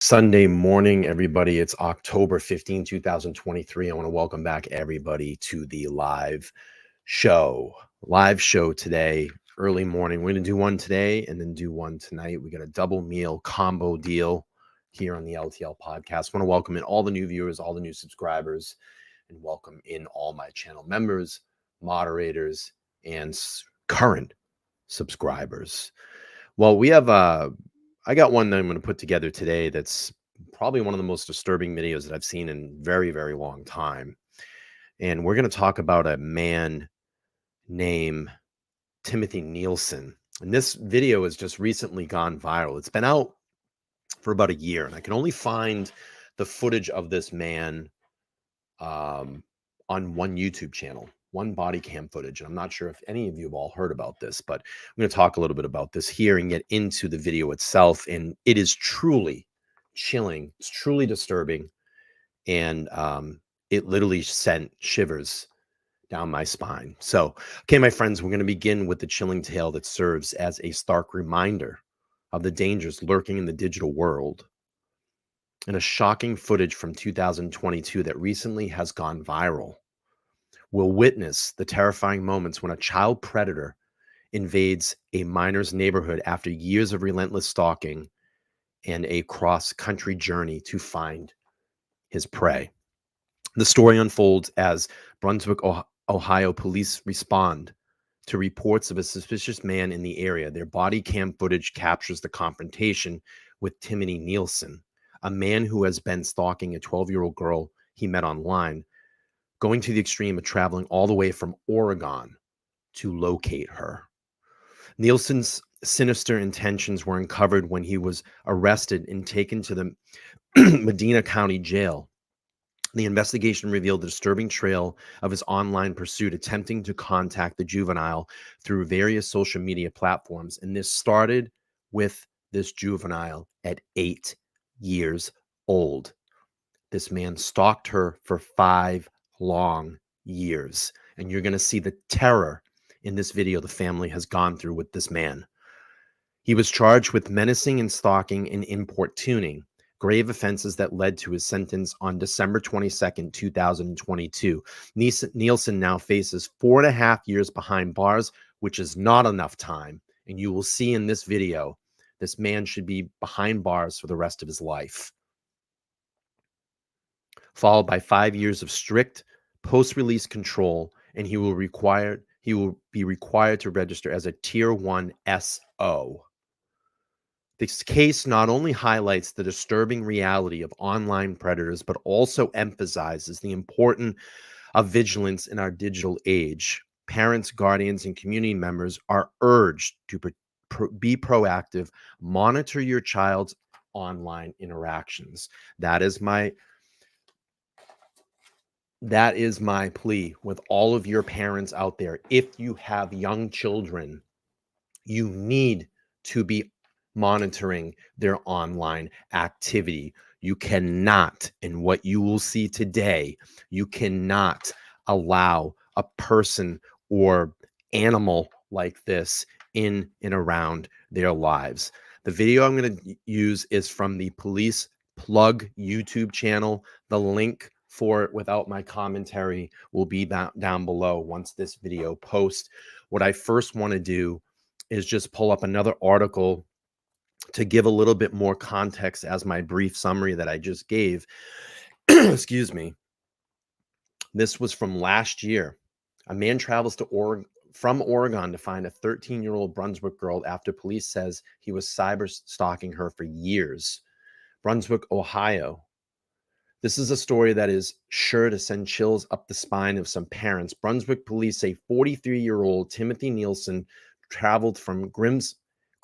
Sunday morning, everybody. It's October 15, 2023. I want to welcome back everybody to the show. Live show today, early morning. We're going to do one today and then do one tonight. We got a double meal combo deal here on the LTL podcast. I want to welcome in all the new viewers, all the new subscribers, and welcome in all my channel members, moderators, and current subscribers. Well, we have I got one that I'm going to put together today that's probably one of the most disturbing videos that I've seen in very, very long time. And we're going to talk about a man named Timothy Nielsen. And this video has just recently gone viral. It's been out for about a year, and I can only find the footage of this man on one YouTube channel, one body cam footage. And I'm not sure if any of you have all heard about this, but I'm going to talk a little bit about this here and get into the video itself. And it is truly chilling. It's truly disturbing. And it literally sent shivers down my spine. So, okay, my friends, we're going to begin with the chilling tale that serves as a stark reminder of the dangers lurking in the digital world, and a shocking footage from 2022 that recently has gone viral. We'll witness the terrifying moments when a child predator invades a minor's neighborhood after years of relentless stalking and a cross-country journey to find his prey. The story unfolds as Brunswick, Ohio police respond to reports of a suspicious man in the area. Their body cam footage captures the confrontation with Timothy Nielsen, a man who has been stalking a 12-year-old girl he met online, going to the extreme of traveling all the way from Oregon to locate her. Nielsen's sinister intentions were uncovered when he was arrested and taken to the Medina County Jail. The investigation revealed the disturbing trail of his online pursuit, attempting to contact the juvenile through various social media platforms. And this started with this juvenile at 8 years old. This man stalked her for 5 long years. And you're going to see the terror in this video the family has gone through with this man. He was charged with menacing and stalking and importuning, grave offenses that led to his sentence on December 22nd, 2022. Nielsen now faces 4.5 years behind bars, which is not enough time. And you will see in this video, this man should be behind bars for the rest of his life. Followed by 5 years of strict post-release control, and he will be required to register as a Tier 1 SO. This case not only highlights the disturbing reality of online predators, but also emphasizes the importance of vigilance in our digital age. Parents, guardians, and community members are urged to be proactive, monitor your child's online interactions. That is my plea with all of your parents out there. If you have young children, you need to be monitoring their online activity. You cannot, and what you will see today, you cannot allow a person or animal like this in and around their lives. The video I'm going to use is from the Police Plug YouTube channel. The link for it without my commentary will be down below once this video posts. What I first want to do is just pull up another article to give a little bit more context as my brief summary that I just gave. Excuse me. This was from last year. A man travels to from Oregon to find a 13-year-old Brunswick girl after police says he was cyber stalking her for years. Brunswick, Ohio. This is a story that is sure to send chills up the spine of some parents. Brunswick police say 43-year-old Timothy Nielsen traveled from Grimsby,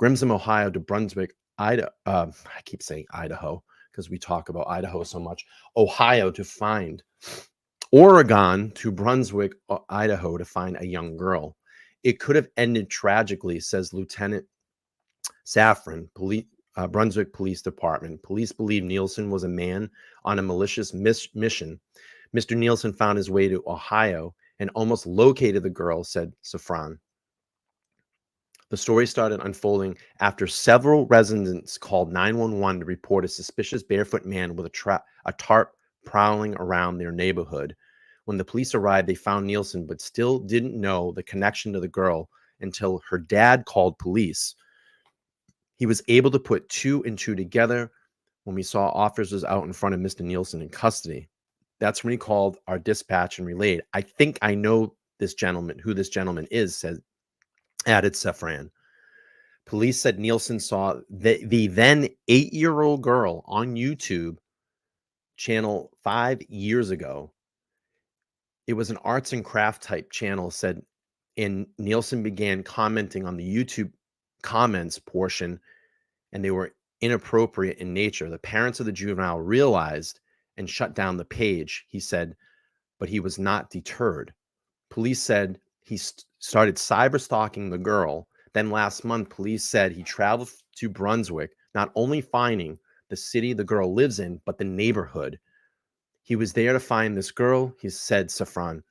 Ohio to Brunswick, Idaho. I keep saying Idaho because we talk about Idaho so much. Ohio to find Oregon to Brunswick, Idaho to find a young girl. It could have ended tragically, says Lieutenant Safran, Brunswick Police Department. Police believe Nielsen was a man on a malicious mission. Mr. Nielsen found his way to Ohio and almost located the girl, said Safran. The story started unfolding after several residents called 911 to report a suspicious barefoot man with a tarp prowling around their neighborhood. When the police arrived, they found Nielsen, but still didn't know the connection to the girl until her dad called police. He was able to put two and two together when we saw officers out in front of Mr. Nielsen in custody. That's when he called our dispatch and relayed. I think I know this gentleman, who this gentleman is, added Safran. Police said Nielsen saw the then 8-year-old girl on YouTube channel 5 years ago. It was an arts and craft type channel, said, and Nielsen began commenting on the YouTube comments portion, and they were inappropriate in nature. The parents of the juvenile realized and shut down the page, he said, but he was not deterred. Police said he started cyber stalking the girl. Then last month, police said he traveled to Brunswick, not only finding the city the girl lives in, but the neighborhood. He was there to find this girl, he said, Safran.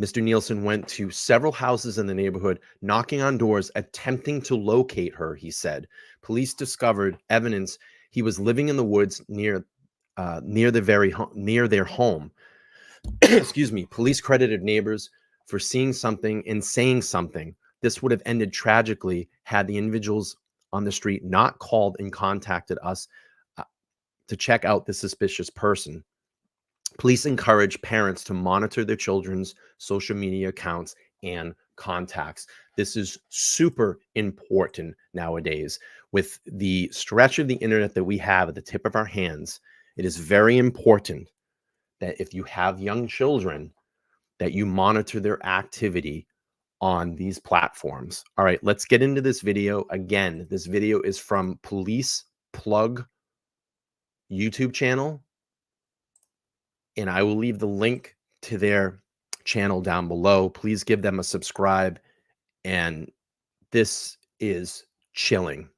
Mr. Nielsen went to several houses in the neighborhood, knocking on doors, attempting to locate her, he said. Police discovered evidence he was living in the woods near their home. Excuse me. Police credited neighbors for seeing something and saying something. This would have ended tragically had the individuals on the street not called and contacted us to check out the suspicious person. Police encourage parents to monitor their children's social media accounts and contacts. This is super important nowadays. With the stretch of the internet that we have at the tip of our hands, it is very important that if you have young children, that you monitor their activity on these platforms. All right, let's get into this video. Again, this video is from Police Plug YouTube channel, and I will leave the link to their channel down below. Please give them a subscribe, and this is chilling.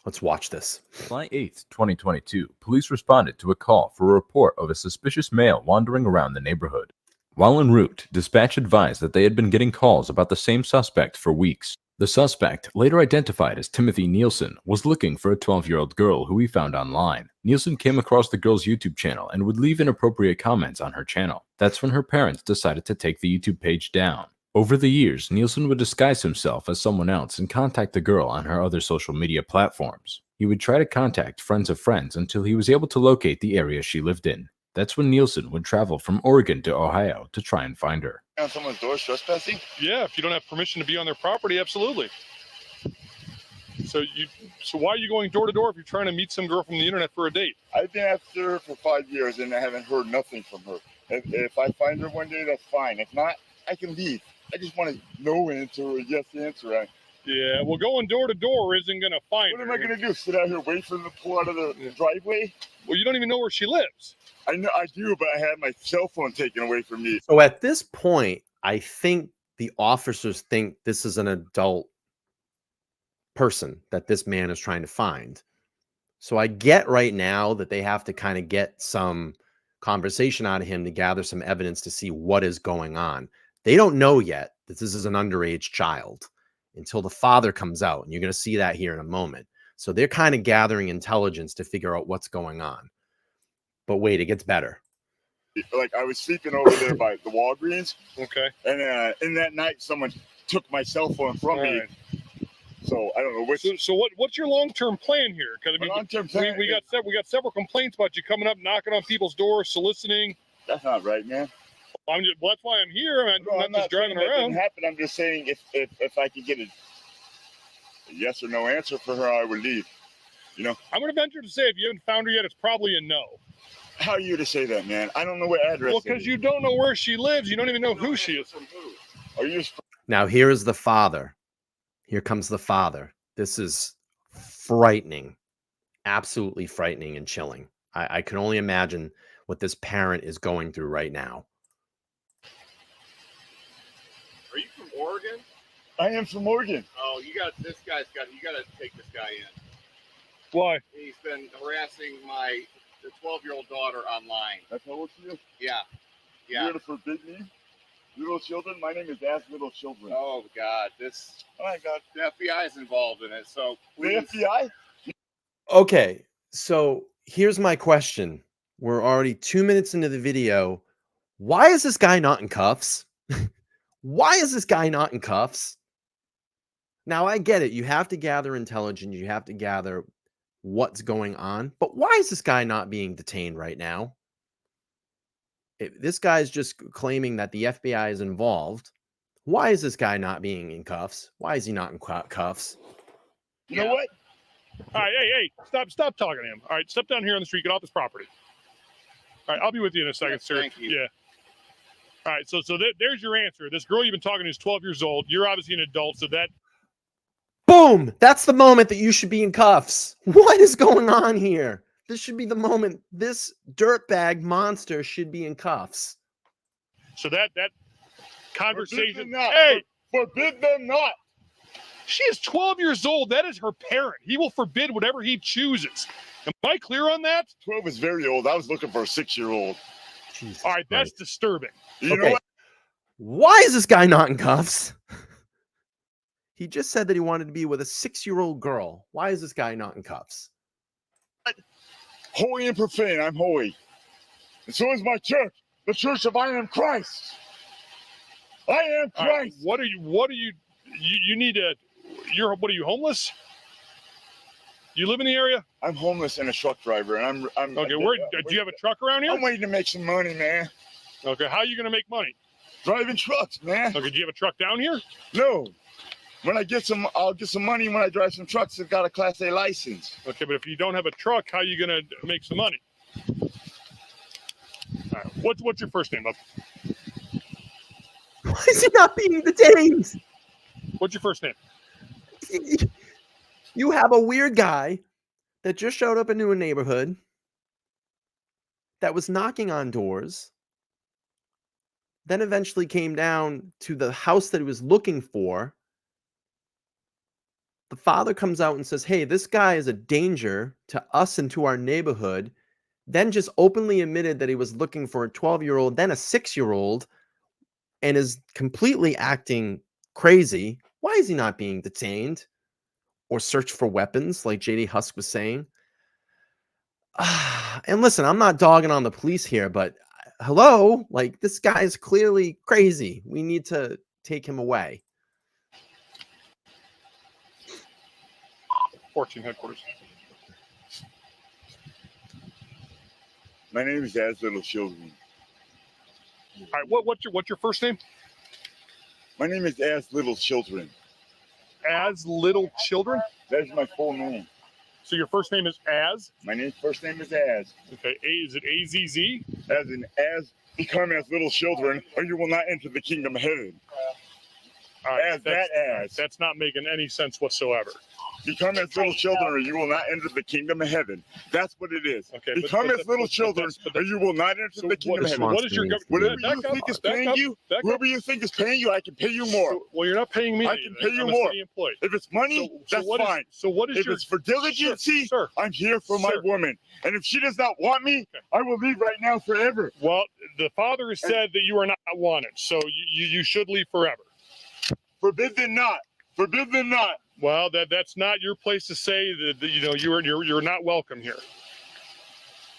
Let's watch this. July 8th, 2022, police responded to a call for a report of a suspicious male wandering around the neighborhood. While en route, dispatch advised that they had been getting calls about the same suspect for weeks. The suspect, later identified as Timothy Nielsen, was looking for a 12-year-old girl who he found online. Nielsen came across the girl's YouTube channel and would leave inappropriate comments on her channel. That's when her parents decided to take the YouTube page down. Over the years, Nielsen would disguise himself as someone else and contact the girl on her other social media platforms. He would try to contact friends of friends until he was able to locate the area she lived in. That's when Nielsen would travel from Oregon to Ohio to try and find her. On someone's door trespassing? Yeah, if you don't have permission to be on their property, absolutely. So why are you going door to door if you're trying to meet some girl from the internet for a date? I've been after her for 5 years and I haven't heard nothing from her. If I find her one day, that's fine. If not, I can leave. I just want a no answer or a yes answer. Yeah, well, going door to door isn't going to find her. What am I going to do? Sit out here, wait for them to pull out of the driveway? Well, you don't even know where she lives. I know I do, but I had my cell phone taken away from me. So at this point, I think the officers think this is an adult person that this man is trying to find. So I get right now that they have to kind of get some conversation out of him to gather some evidence to see what is going on. They don't know yet that this is an underage child until the father comes out, and you're going to see that here in a moment. So they're kind of gathering intelligence to figure out what's going on. But wait, it gets better. Like, I was sleeping over there by the Walgreens. Okay. And in that night, someone took my cell phone from me. Right. So I don't know which. So what's your long-term plan here? Because long-term plan, we got several complaints about you coming up, knocking on people's doors, soliciting. That's not right, man. Well, that's why I'm here. I'm not just driving saying that around. didn't happen. I'm just saying if I could get a yes or no answer for her, I would leave. You know. I'm going to venture to say if you haven't found her yet, it's probably a no. How are you to say that, man? I don't know what address. Well, because you don't know where she lives. You don't even know who she is. Are you? Now here is the father. Here comes the father. This is frightening, absolutely frightening and chilling. I can only imagine what this parent is going through right now. Are you from Oregon? I am from Oregon. Oh, you got to take this guy in. Why? He's been harassing the 12-year-old daughter online. That's how old she is? Yeah. You're gonna forbid me? Little children. My name is As Little Children. Oh God, this. Oh my God. The FBI is involved in it. So The please. FBI? Okay, so here's my question. We're already 2 minutes into the video. Why is this guy not in cuffs? Why is this guy not in cuffs? Now, I get it. You have to gather intelligence. You have to gather what's going on. But why is this guy not being detained right now? This guy's just claiming that the FBI is involved. Why is this guy not being in cuffs? Why is he not in cuffs? You know what? All right, hey, stop talking to him. All right, step down here on the street. Get off this property. All right, I'll be with you in a second, Yes, sir. thank you. Yeah. All right, so there's your answer. This girl you've been talking to is 12 years old. You're obviously an adult, so that. Boom! That's the moment that you should be in cuffs. What is going on here? This should be the moment. This dirtbag monster should be in cuffs. So that Forbid conversation. them not. Hey, Forbid them not. she is 12 years old. That is her parent. He will forbid whatever he chooses. Am I clear on that? 12 is very old. I was looking for a 6-year-old. Jesus All right, that's Christ. disturbing. You know Okay. what? Why is this guy not in cuffs? He just said that he wanted to be with a 6-year-old girl. Why is this guy not in cuffs? Holy and profane. I'm holy. And so is my church. The church of I am Christ. I am All right, Christ. what are you need to, what are you, homeless? You live in the area? I'm homeless and a truck driver, and I'm Okay, do you have a truck around here? I'm waiting to make some money, man. Okay, how are you going to make money? Driving trucks, man. Okay, do you have a truck down here? No. When I get some, I'll get some money when I drive some trucks that got a Class A license. Okay, but if you don't have a truck, how are you going to make some money? All right, what's your first name, love? Why is he not being detained? What's your first name? You have a weird guy that just showed up into a neighborhood that was knocking on doors, then eventually came down to the house that he was looking for. The father comes out and says, hey, this guy is a danger to us and to our neighborhood. Then just openly admitted that he was looking for a 12-year-old, then a 6-year-old, and is completely acting crazy. Why is he not being detained or searched for weapons like JD Husk was saying? And listen, I'm not dogging on the police here, but hello, like this guy is clearly crazy. We need to take him away. 14 headquarters. My name is As Little Children. All right, what's your first name? My name is As Little Children. As Little Children? That is my full name. So your first name is As? My first name is As. Okay, is it A-Z-Z? As in, as become as little children, or you will not enter the kingdom of heaven. All right, As that as. That's not making any sense whatsoever. Become as little children, or you will not enter the kingdom of heaven. That's what it is. Okay, Become as little children, or you will not enter the kingdom of heaven. What is your government? Whatever you think is paying you, whoever you think is paying you, I can pay you more. Well, you're not paying me. I can pay you I'm a more. city employee. If it's money, that's fine. So what is If your? it's for diligency, Sir, I'm here for my Sir. woman. And if she does not want me, Okay. I will leave right now forever. Well, the father has said that you are not wanted, so you should leave forever. Forbid them not. Forbid them not. Well, that's not your place to say that you know you're not welcome here.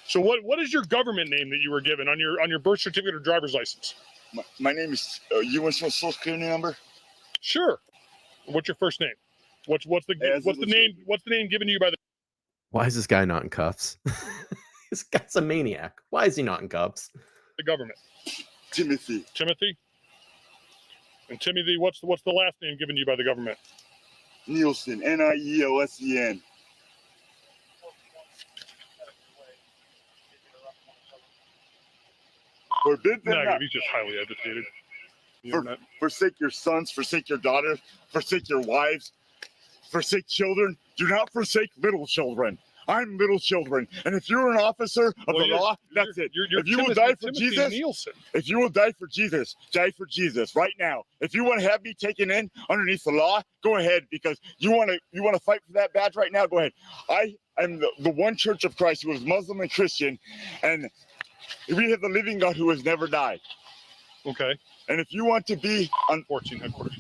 So what is your government name that you were given on your birth certificate or driver's license? My name is. You want your social security number? Sure. What's your first name? What's the name given to you by the? Why is this guy not in cuffs? This guy's a maniac. Why is he not in cuffs? The government. Timothy. Timothy. And Timothy, what's the last name given to you by the government? Nielsen. Nielsen. Forbid them No, not. he's just highly educated. Forsake your sons, forsake your daughters, forsake your wives, forsake children. Do not forsake little children. I'm little children. And if you're an officer of the law, that's it. You're If you will die for Jesus, Nielsen. if you will die for Jesus right now. If you want to have me taken in underneath the law, go ahead, because you want to fight for that badge right now, go ahead. I am the one Church of Christ who is Muslim and Christian, and we have the living God who has never died. Okay. And if you want to be on 14 headquarters.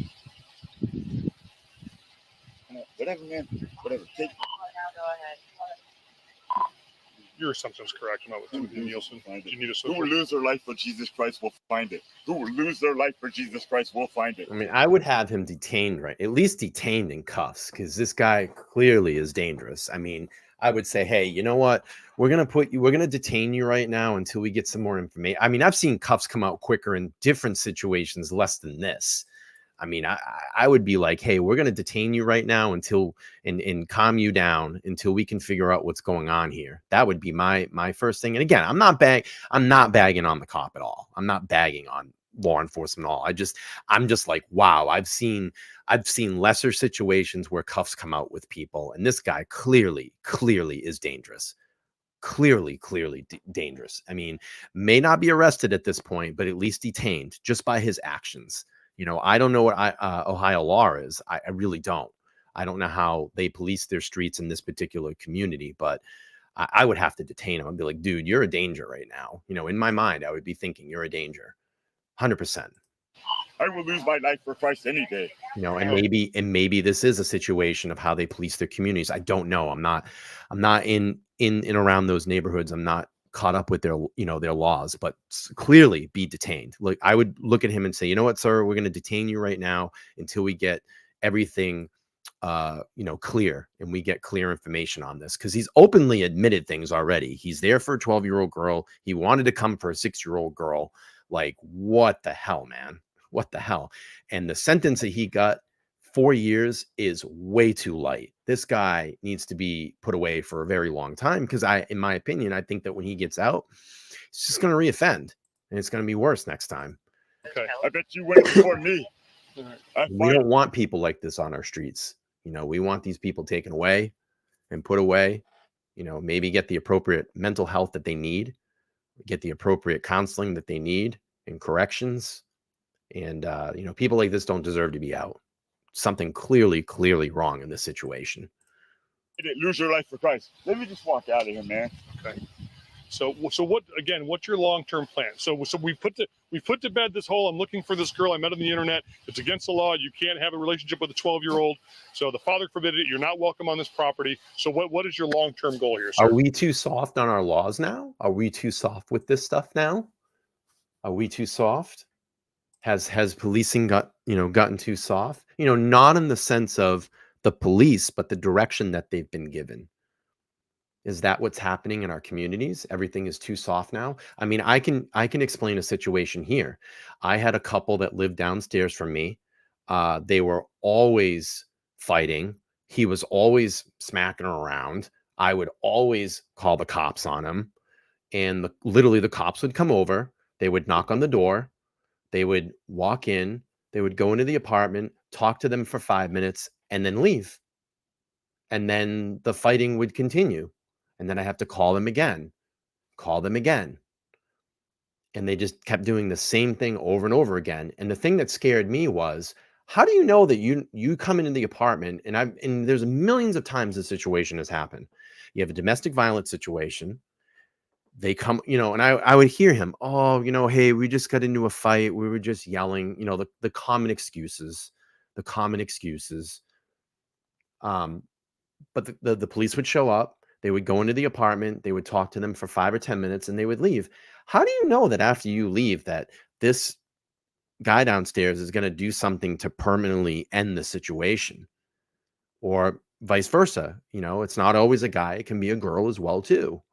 whatever, man, whatever. Take Your assumption's correct. I'm not with Timothy Nielsen. Find it. You need a Who social. will lose their life for Jesus Christ will find it. Who will lose their life for Jesus Christ will find it. I mean, I would have him detained, right? At least detained in cuffs, because this guy clearly is dangerous. I mean, I would say, hey, you know what? We're gonna detain you right now until we get some more information. I mean, I've seen cuffs come out quicker in different situations, less than this. I mean, I would be like, hey, we're gonna detain you right now until and calm you down until we can figure out what's going on here. That would be my first thing. And again, I'm not bagging on the cop at all. I'm not bagging on law enforcement at all. I'm just like, wow, I've seen lesser situations where cuffs come out with people, and this guy clearly is dangerous. Clearly dangerous. I mean, may not be arrested at this point, but at least detained just by his actions. You know, I don't know what Ohio law is. I really don't. I don't know how they police their streets in this particular community, but I would have to detain him. I'd be like, dude, you're a danger right now. You know, in my mind, I would be thinking you're a danger. 100%. I will lose my life for Christ any day. You know, and maybe this is a situation of how they police their communities. I don't know. I'm not in around those neighborhoods. I'm not caught up with their laws, but clearly be detained. Like, I would look at him and say, you know what, sir, we're going to detain you right now until we get everything clear, and we get clear information on this, because he's openly admitted things already. He's there for a 12-year-old girl. He wanted to come for a 6-year-old girl. Like, what the hell, man? What the hell? And the sentence that he got, 4 years, is way too light. This guy needs to be put away for a very long time, because in my opinion, I think that when he gets out, he's just going to reoffend, and it's going to be worse next time. Okay. I bet you went before me. We don't want people like this on our streets. You know, we want these people taken away and put away, you know, maybe get the appropriate mental health that they need, get the appropriate counseling that they need, and corrections. And, people like this don't deserve to be out. Something clearly wrong in this situation. You didn't lose your life for Christ. Let me just walk out of here, man. Okay. So what, again, what's your long-term plan? So we put to bed this whole, I'm looking for this girl I met on the internet. It's against the law. You can't have a relationship with a 12-year-old. So the father forbid it. You're not welcome on this property. So what is your long-term goal here, sir? Are we too soft on our laws now? Are we too soft with this stuff now? Are we too soft? Has policing gotten too soft? Not in the sense of the police, but the direction that they've been given. Is that what's happening in our communities? Everything is too soft now. I mean, I can explain a situation here. I had a couple that lived downstairs from me. They were always fighting. He was always smacking her around. I would always call the cops on him, and literally the cops would come over. They would knock on the door. They would walk in. They would go into the apartment, talk to them for 5 minutes, and then leave. And then the fighting would continue. And then I have to call them again. And they just kept doing the same thing over and over again. And the thing that scared me was, how do you know that you come into the apartment, and there's millions of times this situation has happened. You have a domestic violence situation. They come, and I would hear him, oh, hey, we just got into a fight. We were just yelling, the common excuses. But the police would show up. They would go into the apartment. They would talk to them for 5 or 10 minutes, and they would leave. How do you know that after you leave that this guy downstairs is going to do something to permanently end the situation, or vice versa? It's not always a guy. It can be a girl as well too.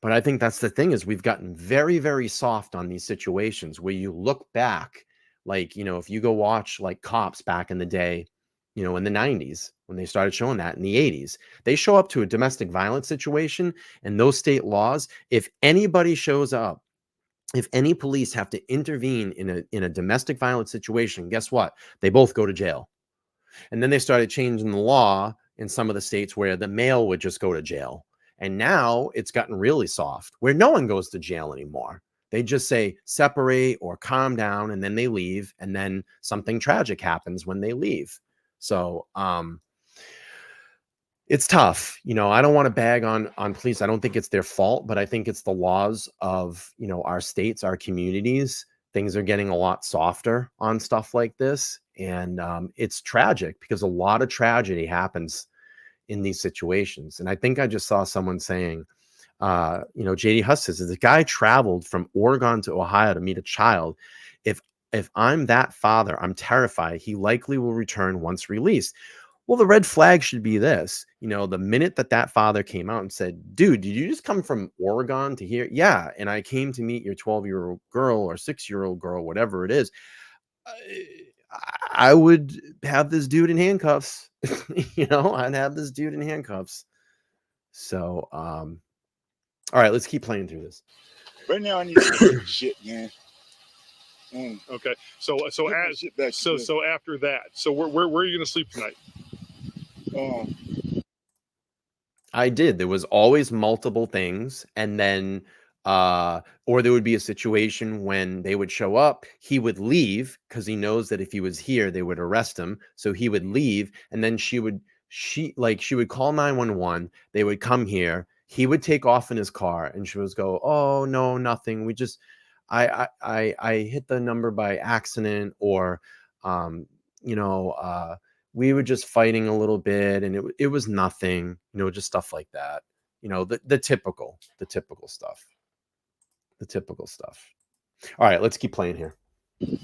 But I think that's the thing, is we've gotten very, very soft on these situations where you look back, like, if you go watch like Cops back in the day, in the 90s, when they started showing that, in the 80s, they show up to a domestic violence situation, and those state laws, if anybody shows up, if any police have to intervene in a domestic violence situation, guess what? They both go to jail. And then they started changing the law in some of the states where the male would just go to jail. And now it's gotten really soft, where no one goes to jail anymore. They just say separate or calm down, and then they leave. And then something tragic happens when they leave. So it's tough. I don't want to bag on police. I don't think it's their fault, but I think it's the laws of, our states, our communities. things are getting a lot softer on stuff like this. And it's tragic because a lot of tragedy happens in these situations. And I think I just saw someone saying, JD Huss says, the guy traveled from Oregon to Ohio to meet a child. If I'm that father, I'm terrified. He likely will return once released. Well, the red flag should be this, the minute that father came out and said, dude, did you just come from Oregon to here? Yeah. And I came to meet your 12-year-old girl or 6-year-old girl, whatever it is. I would have this dude in handcuffs. I'd have this dude in handcuffs. So, all right, let's keep playing through this. Right now, I need some shit, man. Okay. So after that, so where are you going to sleep tonight? I did. There was always multiple things, and then or there would be a situation when they would show up, he would leave because he knows that if he was here, they would arrest him. So he would leave, and then she would call 911. They would come here. He would take off in his car, and she would go, "Oh no, nothing. We just I hit the number by accident, or we were just fighting a little bit, and it was nothing, just stuff like that. The typical stuff. The typical stuff. All right, let's keep playing here.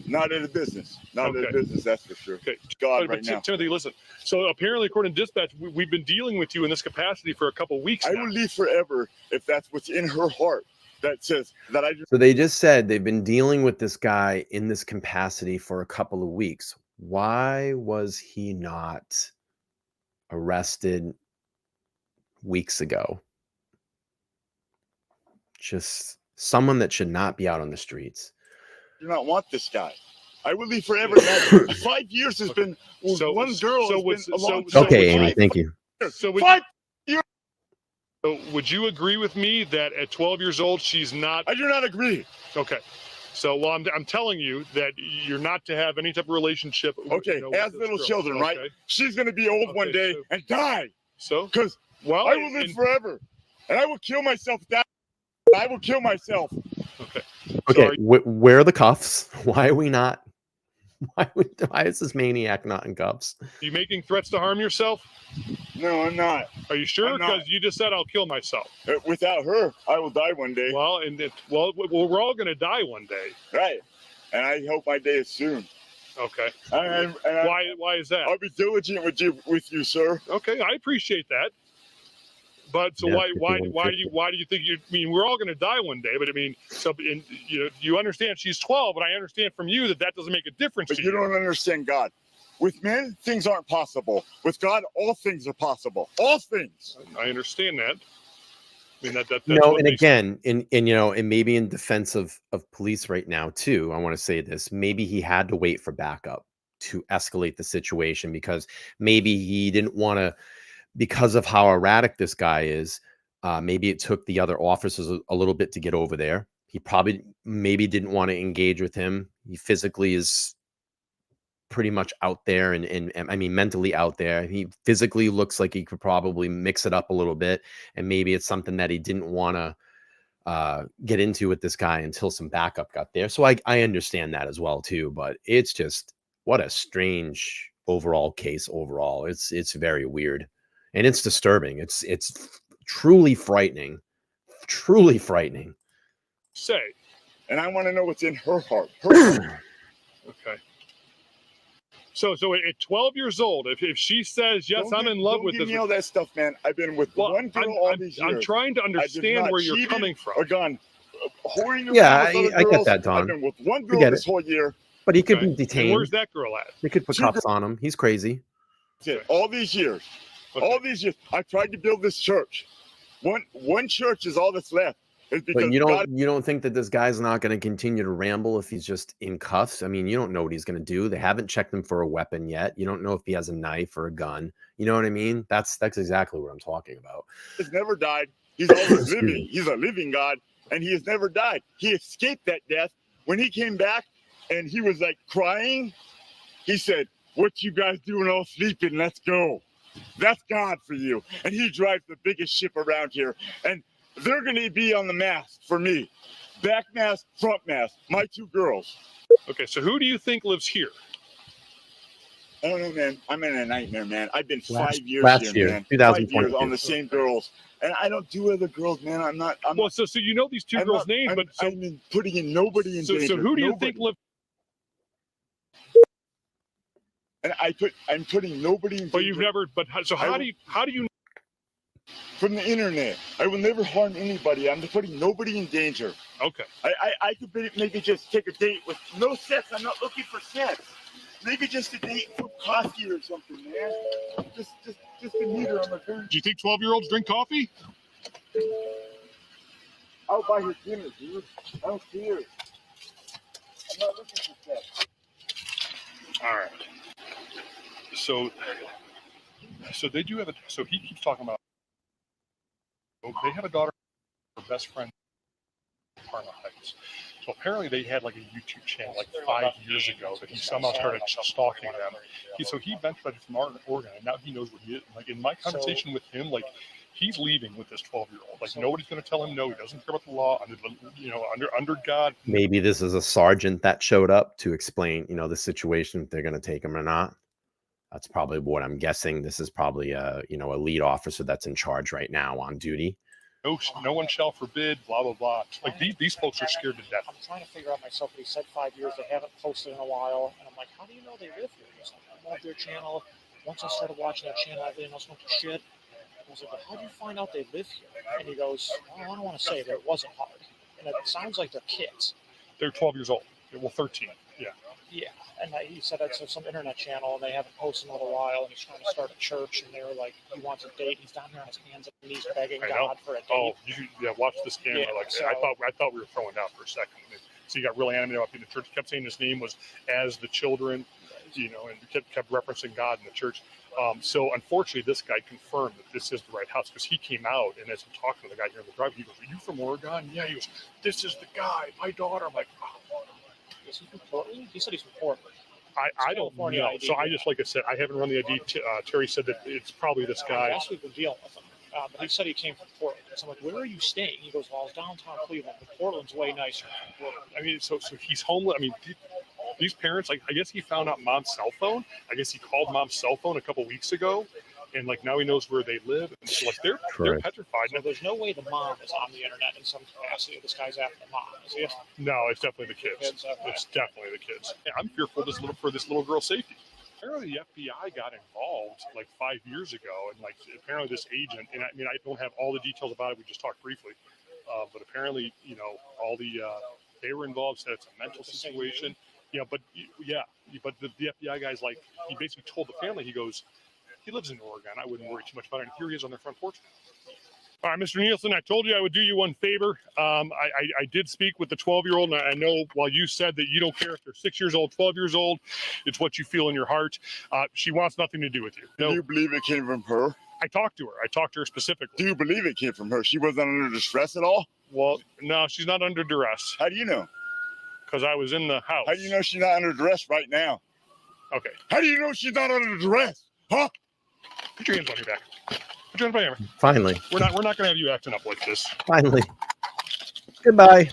Not in the business. Not in the business, that's for sure. Okay. God, but now. Timothy, listen. So apparently, according to dispatch, we've been dealing with you in this capacity for a couple weeks now. I will leave forever if that's what's in her heart. That says that I just. So they just said they've been dealing with this guy in this capacity for a couple of weeks. Why was he not arrested weeks ago? Just someone that should not be out on the streets. Do not want this guy. I will leave forever. 5 years has been one girl. Okay, Amy, thank you. So would you agree with me that at 12 years old she's not? I do not agree. Okay. So, well, I'm telling you that you're not to have any type of relationship. Okay, as little children, right? She's going to be old one day and die. So? Because I will live forever. And I will kill myself. I will kill myself. Okay. Okay, where are the cuffs? Why are we not? Why is this maniac not in cuffs? Are you making threats to harm yourself? No, I'm not. Are you sure? Because you just said I'll kill myself. Without her, I will die one day. Well, we're all going to die one day. Right. And I hope my day is soon. Okay. Why is that? I'll be diligent with you, sir. Okay, I appreciate that. But so why do you think I mean, we're all going to die one day, but I mean, you understand she's 12, but I understand from you that doesn't make a difference. But you don't understand God. With men, things aren't possible. With God, all things are possible. All things. I understand that. I mean, that's and again, and maybe in defense of police right now too, I want to say this: maybe he had to wait for backup to escalate the situation because maybe he didn't want to. Because of how erratic this guy is, maybe it took the other officers a little bit to get over there. He maybe didn't want to engage with him. He physically is pretty much out there and I mean, mentally out there. He physically looks like he could probably mix it up a little bit. And maybe it's something that he didn't want to get into with this guy until some backup got there. So I understand that as well too, but it's just, what a strange overall case overall. It's very weird. And it's disturbing. It's truly frightening. Truly frightening. Say. And I want to know what's in her heart. Okay. So at 12 years old, if she says, yes, I'm in love with this. Don't give me all that stuff, man. I've been with one girl all these years. I'm trying to understand where you're coming from. Or gone whoring around yeah, with other I girls. get that, Don. I've been with one girl this whole year. But he could be detained. And where's that girl at? They could put cuffs on him. He's crazy. All these years. Okay. All these years, I tried to build this church. One church is all that's left. But you don't think that this guy's not going to continue to ramble if he's just in cuffs? I mean, you don't know what he's going to do. They haven't checked him for a weapon yet. You don't know if he has a knife or a gun. You know what I mean? That's exactly what I'm talking about. He's never died. He's always living. He's a living God, and he has never died. He escaped that death. When he came back and he was like crying, he said, "What you guys doing all sleeping? Let's go." That's God for you. And he drives the biggest ship around here. And they're going to be on the mast for me. Back mask, front mask. My 2 girls. Okay, so who do you think lives here? I don't know, man. I'm in a nightmare, man. I've been Last- 5 years last here, year, man. 5 years 2022. on the same girls. And I don't do other girls, man. I'm Well, so you know these 2 girls' names, but so I'm putting in nobody in danger. so who do you Nobody. think live? And I'm putting nobody in danger. But you've never. But so how do you? From the internet. I will never harm anybody. I'm putting nobody in danger. Okay. I could maybe just take a date with no sex. I'm not looking for sex. Maybe just a date for coffee or something, man. Just to meet her on the very. Do you think 12-year-olds drink coffee? I'll buy her dinner, dude. I don't care. I'm not looking for sex. All right. So they do have a. So he keeps talking about. They have a daughter, her best friend, Parma Heights. So apparently they had like a YouTube channel like 5 years ago that he somehow started stalking them. So he ventured from Oregon, and now he knows where he is. Like in my conversation with him, like he's leaving with this 12-year-old. Like nobody's going to tell him no. He doesn't care about the law. Under God. Maybe this is a sergeant that showed up to explain, the situation, if they're going to take him or not. That's probably what I'm guessing. This is probably a lead officer that's in charge right now on duty. No one shall forbid, blah, blah, blah. Like these folks are scared to death. I'm trying to figure out myself, but he said 5 years, they haven't posted in a while. And I'm like, how do you know they live here? He's like, I love their channel. Once I started watching that channel, everything else went to shit. I was like, well, how do you find out they live here? And he goes, well, I don't want to say, but it wasn't hard. And it sounds like they're kids. They're 12 years old. Well, 13. Yeah. Yeah. And he said that's some internet channel, and they haven't posted in a little while, and he's trying to start a church, and they're like, he wants a date. He's down here on his hands and knees begging God for a date. Oh, watch this camera. Yeah, like so- I thought we were throwing down for a second. So he got really animated about being in the church. He kept saying his name was as the children, and kept referencing God in the church. So unfortunately, this guy confirmed that this is the right house because he came out, and as he talked to the guy here in the drive, he goes, "Are you from Oregon?" Yeah. He goes, "This is the guy, my daughter." I'm like, oh. Is he from Portland? He said he's from Portland. I don't know. California ID, So I just, like I said, I haven't run the ID. Terry said that it's probably this guy. Last week we're dealing with him. But he said he came from Portland. So I'm like, where are you staying? He goes, well, I was downtown Cleveland, but Portland's way nicer than Portland. I mean, so he's homeless. I mean, these parents, like, I guess he found out mom's cell phone. I guess he called mom's cell phone a couple weeks ago, and like now he knows where they live. And so like they're petrified. So there's no way the mom is on the internet in some capacity. This guy's after the mom, is he? No, it's definitely the kids. Okay. It's definitely the kids. Yeah, I'm fearful for this little girl's safety. Apparently the FBI got involved like 5 years ago, and like apparently this agent, and I mean I don't have all the details about it. We just talked briefly, but apparently all the they were involved. Said it's a mental situation. But the FBI guy's like, he basically told the family, he goes, he lives in Oregon. I wouldn't worry too much about it. And here he is on their front porch. All right, Mr. Nielsen, I told you I would do you one favor. I did speak with the 12-year-old, and I know while you said that you don't care if they're 6 years old, 12 years old, it's what you feel in your heart. She wants nothing to do with you. Do you believe it came from her? I talked to her. I talked to her specifically. Do you believe it came from her? She wasn't under distress at all? Well, no, she's not under duress. How do you know? Because I was in the house. How do you know she's not under duress right now? Okay. How do you know she's not under duress? Huh? Put your hands on your back. Put your hands on your back. Finally. We're not going to have you acting up like this. Finally. Goodbye.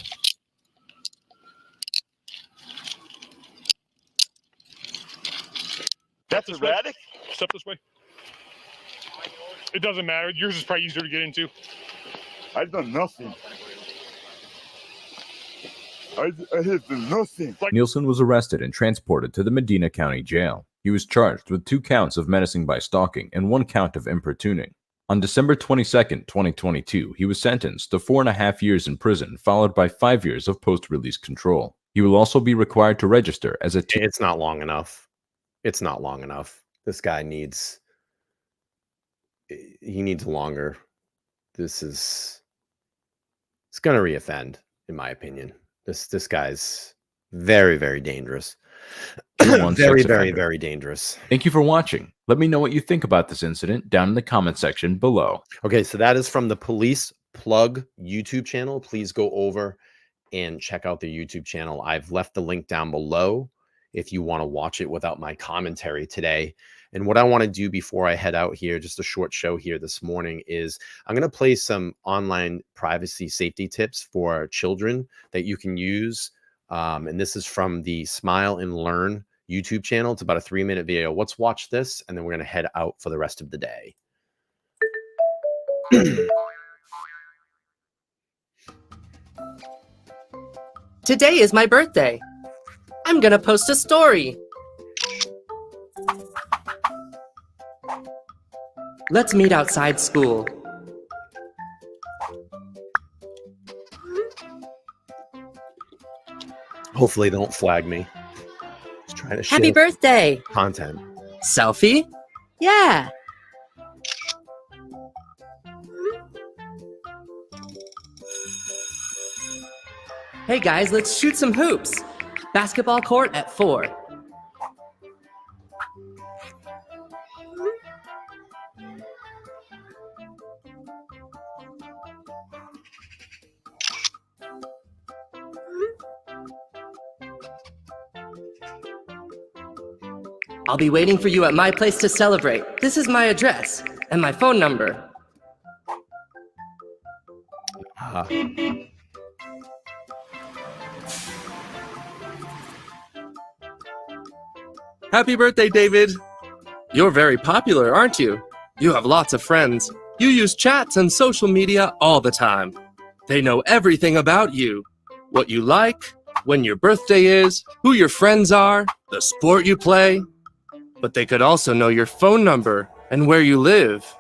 That's This erratic? Step this way. It doesn't matter. Yours is probably easier to get into. I've done nothing. I have done nothing. Nielsen was arrested and transported to the Medina County Jail. He was charged with 2 counts of menacing by stalking and 1 count of importuning. On December 22, 2022, he was sentenced to 4.5 years in prison, followed by 5 years of post-release control. He will also be required to register as a It's not long enough. It's not long enough. This guy needs longer. It's going to reoffend, in my opinion. This guy's very, very dangerous. Very, very, very dangerous. Thank you for watching. Let me know what you think about this incident down in the comment section below. Okay, so that is from the Police Plug YouTube channel. Please go over and check out their YouTube channel. I've left the link down below if you want to watch it without my commentary today. And what I want to do before I head out here, just a short show here this morning, is I'm going to play some online privacy safety tips for children that you can use. And this is from the Smile and Learn YouTube channel. It's about a 3-minute video. Let's watch this, and then we're going to head out for the rest of the day. Today is my birthday. I'm gonna post a story. Let's meet outside school. Hopefully they don't flag me. Just trying to Happy share birthday! content. Selfie? Yeah. Hey guys, let's shoot some hoops. Basketball court at 4. I'll be waiting for you at my place to celebrate. This is my address and my phone number. Happy birthday, David! You're very popular, aren't you? You have lots of friends. You use chats and social media all the time. They know everything about you. What you like, when your birthday is, who your friends are, the sport you play. But they could also know your phone number and where you live.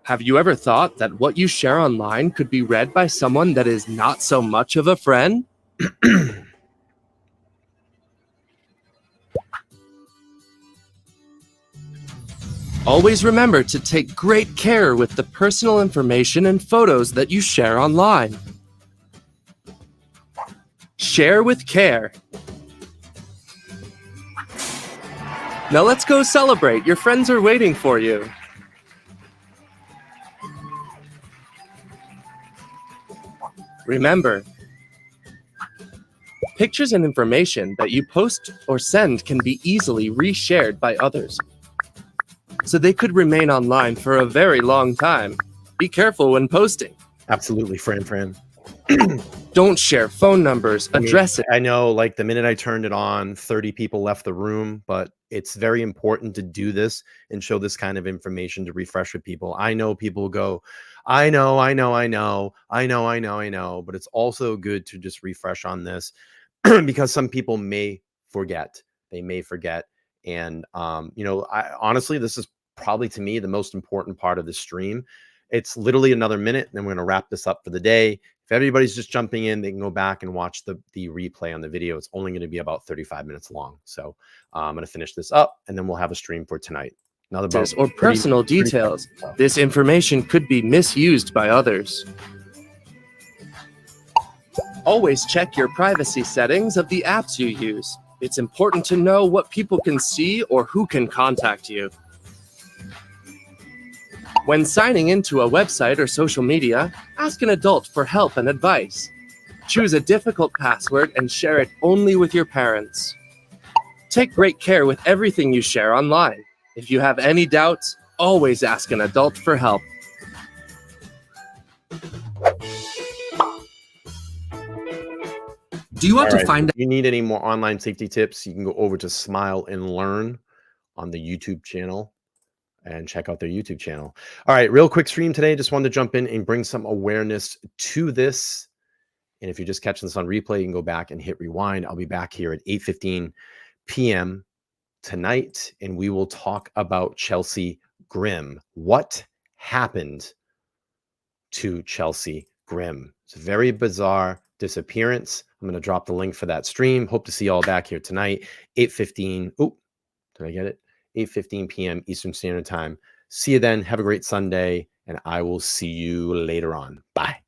Have you ever thought that what you share online could be read by someone that is not so much of a friend? Always remember to take great care with the personal information and photos that you share online. Share with care. Now let's go celebrate. Your friends are waiting for you. Remember, pictures and information that you post or send can be easily reshared by others, so they could remain online for a very long time. Be careful when posting. Absolutely, Fran. Don't share phone numbers, addresses. I know, like, the minute I turned it on, 30 people left the room, but it's very important to do this and show this kind of information to refresh with people. I know people go, I know, but it's also good to just refresh on this because some people may forget. They may forget. And, honestly, this is probably, to me, the most important part of the stream. It's literally another minute, and then we're going to wrap this up for the day. If everybody's just jumping in, they can go back and watch the replay on the video. It's only going to be about 35 minutes long. So I'm going to finish this up, and then we'll have a stream for tonight. Or personal details. This information could be misused by others. Always check your privacy settings of the apps you use. It's important to know what people can see or who can contact you. When signing into a website or social media, ask an adult for help and advice. Choose a difficult password and share it only with your parents. Take great care with everything you share online. If you have any doubts, always ask an adult for help. Do you want to find out? If you need any more online safety tips, you can go over to Smile and Learn on the YouTube channel and check out their YouTube channel. All right, real quick stream today. Just wanted to jump in and bring some awareness to this. And if you're just catching this on replay, you can go back and hit rewind. I'll be back here at 8:15 p.m. tonight, and we will talk about Chelsea Grimm. What happened to Chelsea Grimm? It's a very bizarre disappearance. I'm going to drop the link for that stream. Hope to see you all back here tonight, 8:15. Oh, did I get it? 8:15 p.m. Eastern Standard Time. See you then. Have a great Sunday, and I will see you later on. Bye.